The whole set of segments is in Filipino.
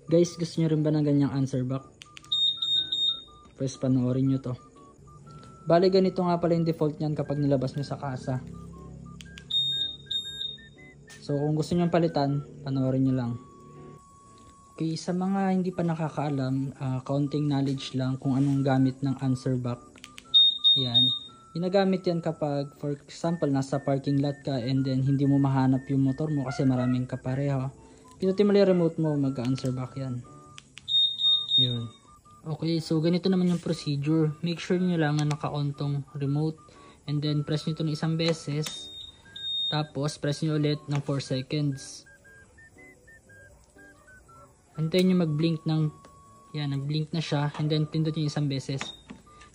Guys, gusto nyo rin ba ng ganyang answer box? Pwes panoorin nyo to. Bale, ganito nga pala yung default nyan kapag nilabas nyo sa kasa. So kung gusto nyo palitan, panoorin nyo lang. Okay, sa mga hindi pa nakakaalam, counting knowledge lang kung anong gamit ng answer box. Yan. Ginagamit yan kapag, for example, nasa parking lot ka and then hindi mo mahanap yung motor mo kasi maraming kapareho. Pinutin mo yung remote mo, mag-answer back yan. Yun. Okay, so ganito naman yung procedure. Make sure nyo lang na naka-on tong remote. And then press nyo ito ng isang beses. Tapos press nyo ulit ng 4 seconds. Antayin nyo mag-blink ng, yan, nag-blink na siya. And then pindutin nyo isang beses.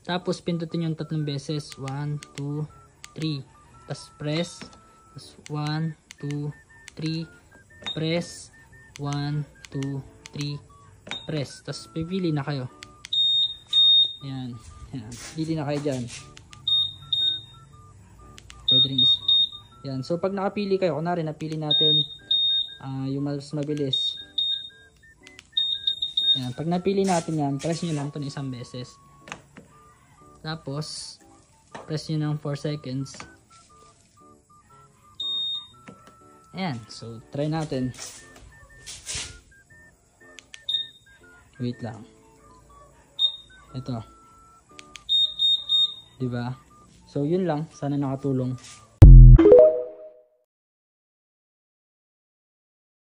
Tapos pindutin nyo yung 3 beses. 1, 2, 3. Tapos press. Tapos 1, 2, 3. Press. 1, 2, 3. Press. Tapos pipili na kayo. Yan. Yan. Pili na kayo dyan. Pwede rin isa. Yan. So pag nakapili kayo, kunwari napili natin yung mas mabilis. Yan. Pag napili natin yan, press nyo lang ito ng isang beses. Tapos, press nyo ng 4 seconds. Ayan. So, try natin. Wait lang. Ito. Diba? So, yun lang. Sana nakatulong.